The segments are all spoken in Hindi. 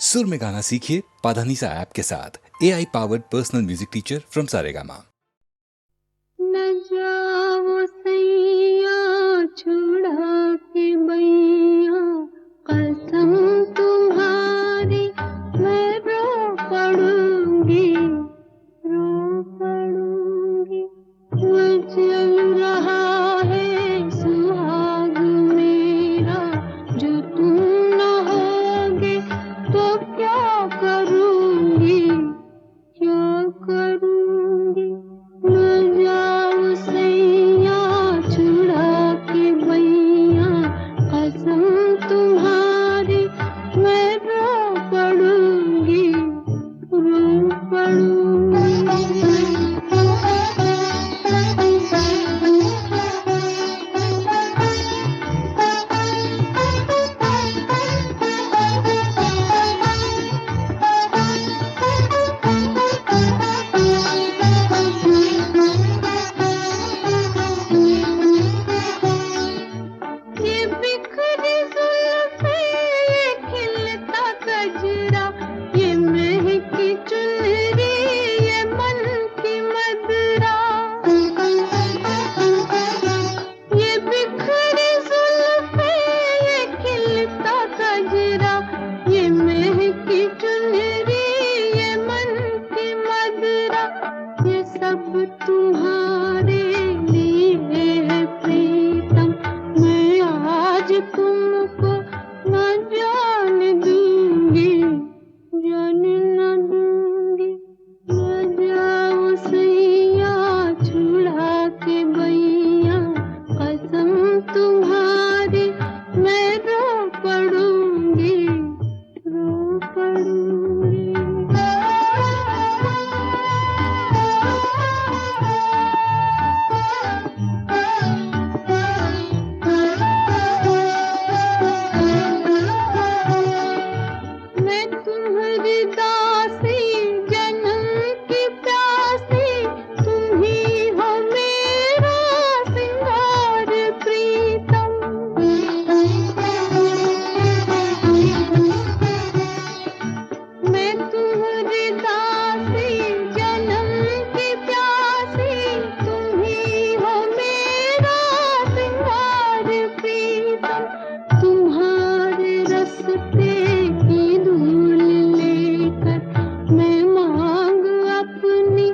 सुर में गाना सीखिए पाधानीसा ऐप के साथ। AI powered personal music teacher from Saregama. न जाओ सैया छुड़ा के बैया, कसम तुम्हारी मैं रो पड़ूंगी, रो पड़ूंगी। चल रहा है सुहाग मेरा, जो तुम न होगे तो क्या करूंगी, क्या करूंगी। न जाओ सैया छुड़ा के बैया, कसम तुम्हारी मैं रो पड़ूंगी, रो पड़ूंगी। ये बिखरी जुल्फें, ये खिलता गजरा, ये महकी चुनरी, ये मन की मदरा। ये बिखरी जुल्फें, ये खिलता गजरा, ये महकी चुनरी, ये मन की मदरा। ये सब तुम्हारे लिए है प्रीतम, मैं आज तुमको न जाने दूंगी, जाने न दूंगी। न जाओ सैया छुड़ा के बैया, कसम तुम्हारी मैं रो पड़ूंगी, रो पड़ूंगी। मैं तुम्हारी दासी, जन्म की प्यासी, तुम ही हो मेरा सिंगार प्रीतम। मैं तुम्हारी दासी, जन्म की प्यासी, तुम ही हो मेरा सिंगार प्रीतम। तुम्हारे रस्ते की धूल लेकर मैं मांग अपनी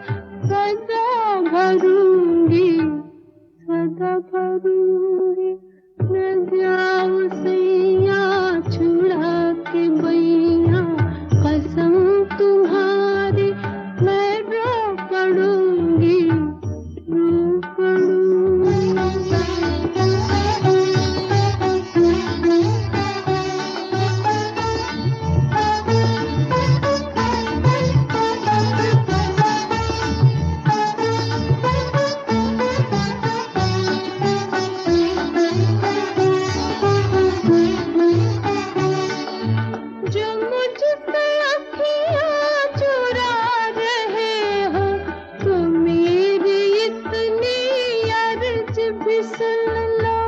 सदा भरूंगी, सदा भरूंगी। न जाओ सैया छुड़ा के बैया, कसम तुम्हारी मैं रो पड़ूंगी, रो पड़ूंगी। जो मुझसे अखियाँ चुरा रहे हो, तो मेरी इतनी अर्ज भी सुन लो।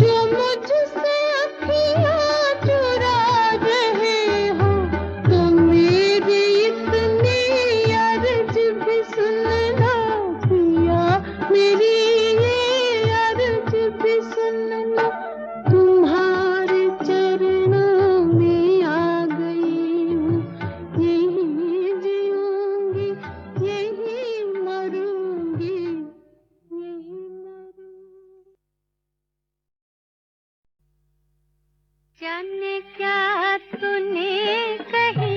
जो मुझसे अखियाँ चुरा रहे हो, तो मेरी इतनी अर्ज भी सुन लो। पिया मेरी ये अर्ज भी सुन लो। तुम्हारे चरणों में आ गई हूँ, यही जीऊंगी, यही मरूंगी, यही मरूंगी। जाने क्या तूने कही,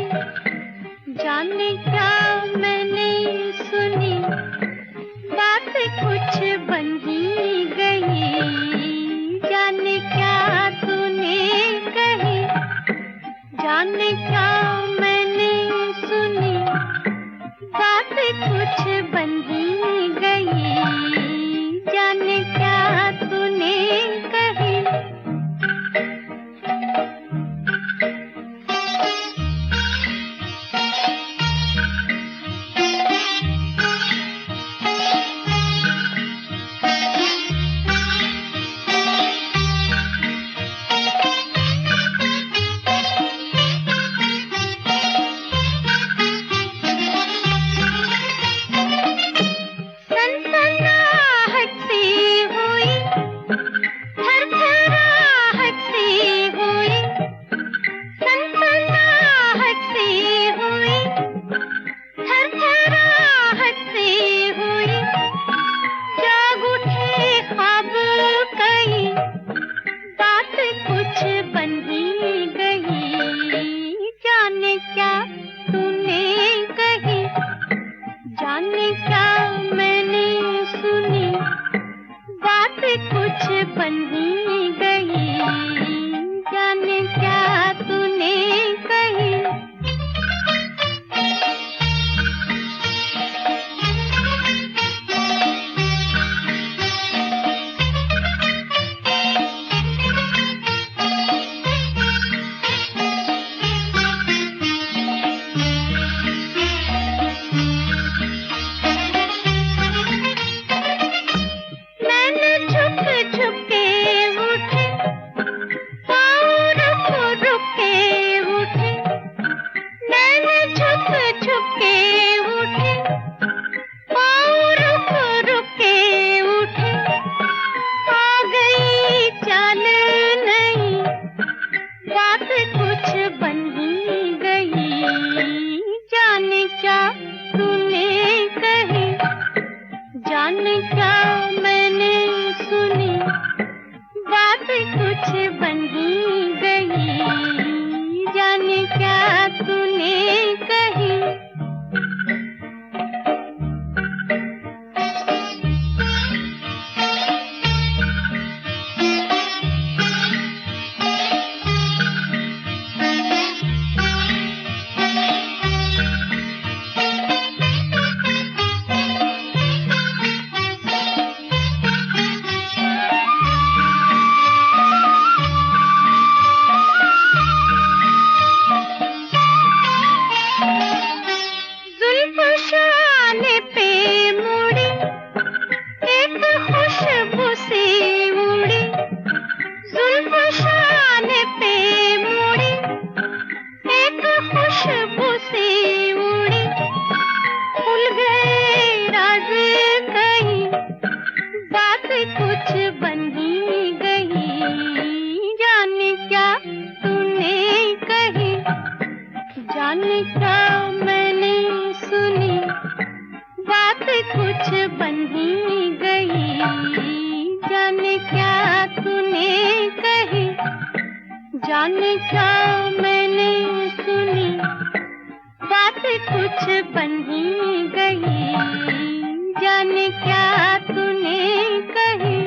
जाने क्या मैंने सुनी, बात कुछ बन ही गई। जाने क्या तूने कही, जाने क्या मैंने सुनी, बात कुछ बन ही गई। जाने क्या तूने कही। तूने कही। जुल्फ शान पे मुड़ी एक खुशबू सी उड़ी, जुल्फ शान पे मुड़ी एक खुशबू सी उड़ी, खुल गए राज कहीं, बात कुछ बन ही गई। जाने क्या तूने कही, जाने क्या मैंने सुनी, बात कुछ बन ही गई। जाने क्या तूने कही, जाने क्या मैंने सुनी, बात कुछ बन ही गई। जाने क्या तूने कही।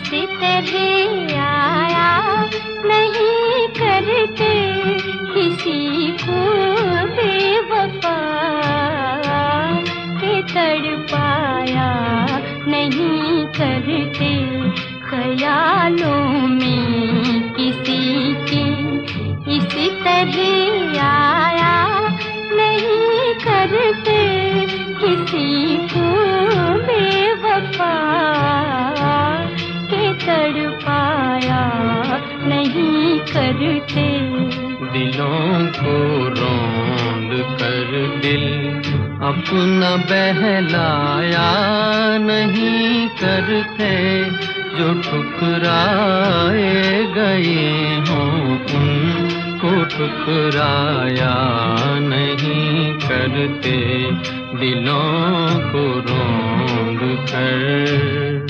इस तरह आया नहीं करते किसी को बेवफा के तड़पाया नहीं करते ख्यालों में किसी के इस तरह आया नहीं करते किसी को बेवफा के तड़पाया नहीं करते दिलों को रौंद कर दिल अपना बहलाया नहीं करते जो ठुकराए गए हों उनको ठुकराया नहीं करते दिलों को रौंद कर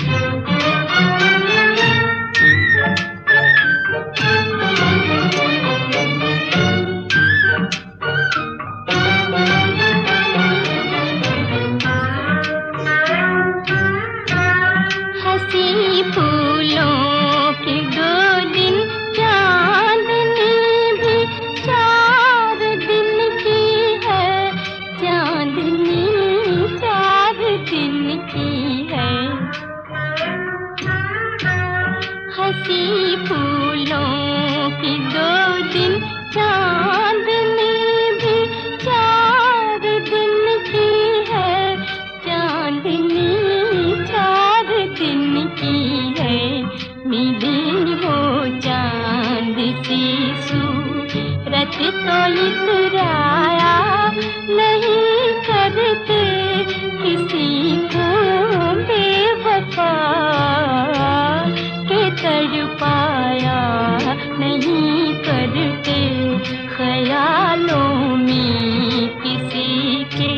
तो इतराया नहीं करते किसी को बेवफा के तड़पाया नहीं करते ख्यालों में किसी के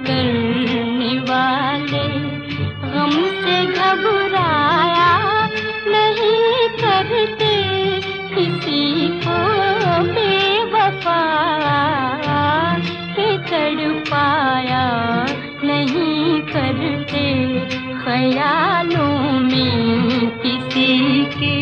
करने वाले गम से घबराया नहीं करते किसी को बेवफा के तड़पाया नहीं करते ख्यालों में किसी के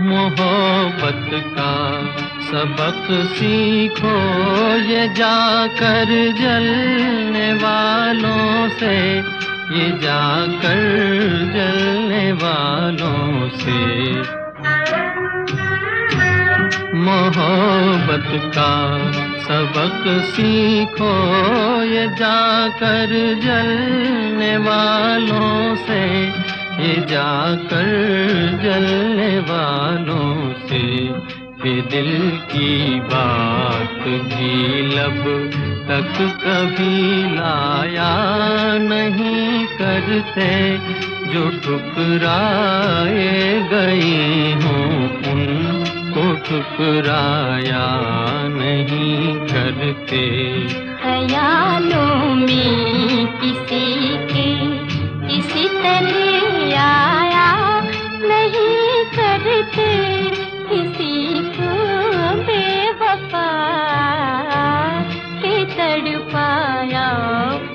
मोहब्बत का सबक सीखो ये जाकर जलने वालों से ये जाकर जलने वालों से मोहब्बत का सबक सीखो ये जाकर जलने वालों से ये जाकर जलने वालों से ये दिल की बात भी लब तक कभी लाया नहीं करते जो ठुकराए गए हों उनको ठुकराया नहीं करते ख्यालों में किसी के इसी तरह आया नहीं करते किसी को बेवफा के तड़पाया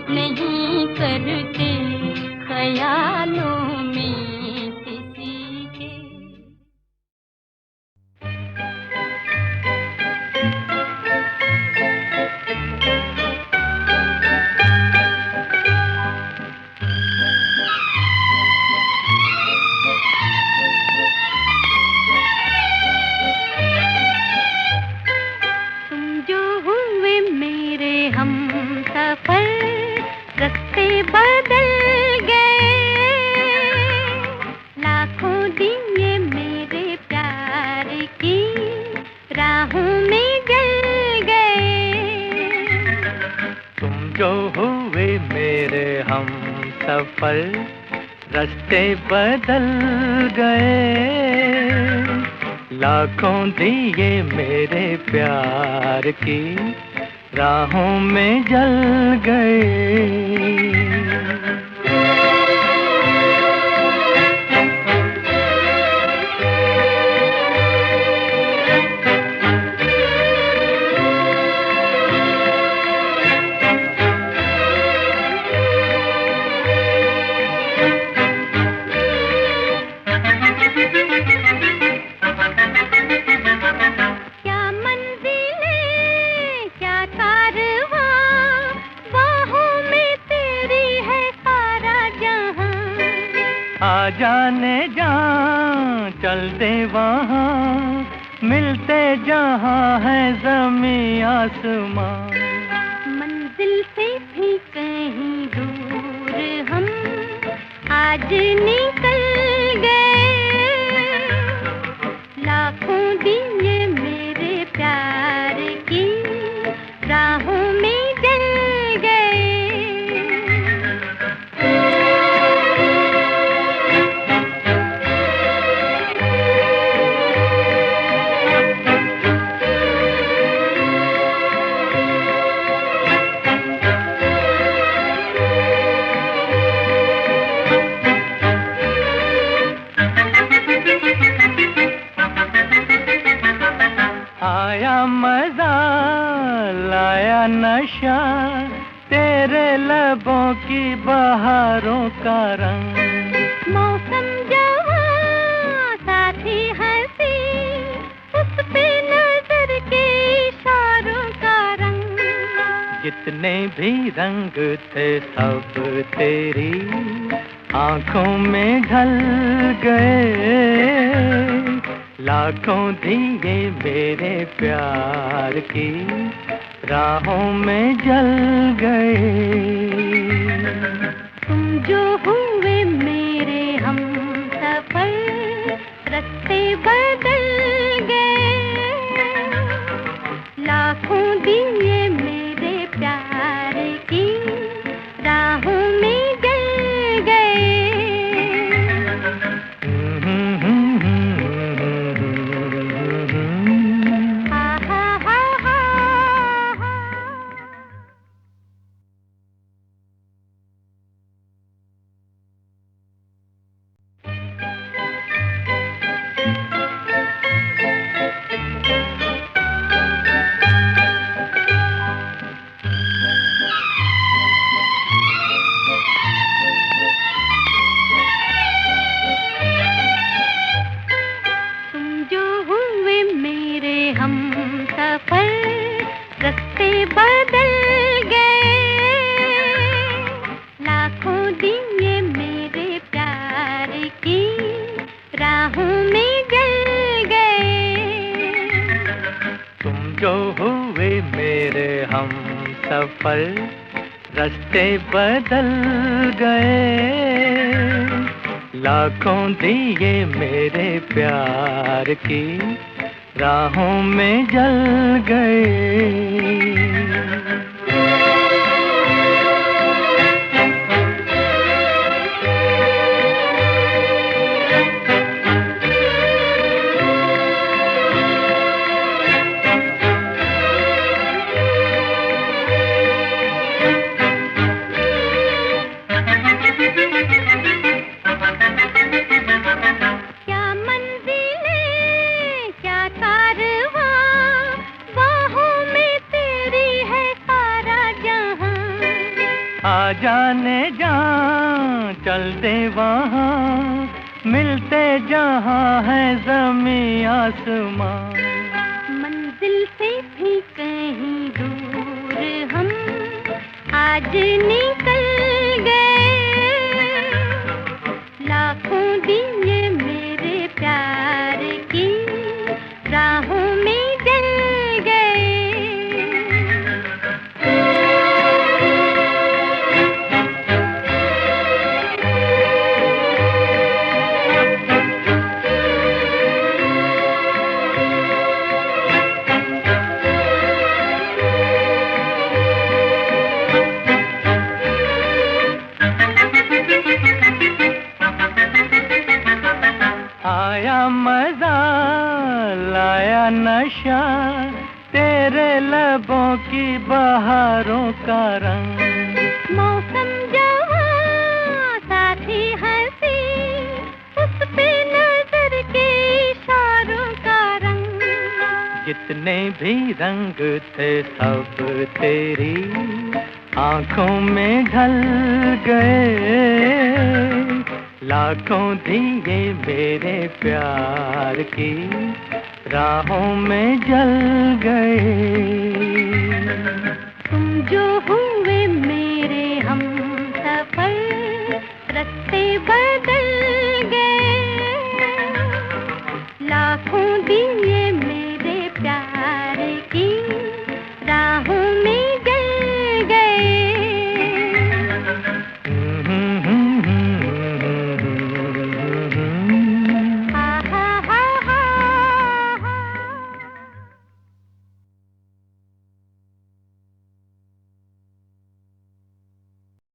नहीं करते ख्यालों में किसी के जो हुए मेरे हम सफर, रास्ते बदल गए, लाखों दिए मेरे प्यार की राहों में जल गए। आ जाने जहाँ चल दे वहाँ, मिलते जहाँ है ज़मीं आसमां। मंजिल से भी कहीं दूर हम आज निकल गए, लाखों दिए मेरे प्यार की राहों में जल गए। आया मजा लाया नशा, तेरे लबों की बहारों का रंग। मौसम जवां साथी हंसी, उस पे नजर के इशारों का रंग। जितने भी रंग थे सब तेरी आंखों में ढल गए, लाखों दिए मेरे प्यार की राहों में जल गए। तुम जो हुए मेरे हम सफर, रास्ते बदल गए, लाखों दिए मेरे प्यार की राहों में जल गए। सफर रास्ते बदल गए, लाखों दिए मेरे प्यार की राहों में जल गए। आ जाने जहाँ चल दे वहाँ, मिलते जहाँ है ज़मीं आसमां। मंजिल से भी कहीं दूर हम आज निकल गए, लाखों दिए मेरे प्यार की राहों में जल गए। नशा, तेरे लबों की बहारों का रंग। मौसम जवां साथी हंसी, उस पे नजर के इशारों का रंग। जितने भी रंग थे सब तेरी आंखों में ढल गए। लाखों दिए मेरे प्यार की राहों में जल गए। तुम जो हुए मेरे हमसफर, रास्ते बदल गए। लाखों दिए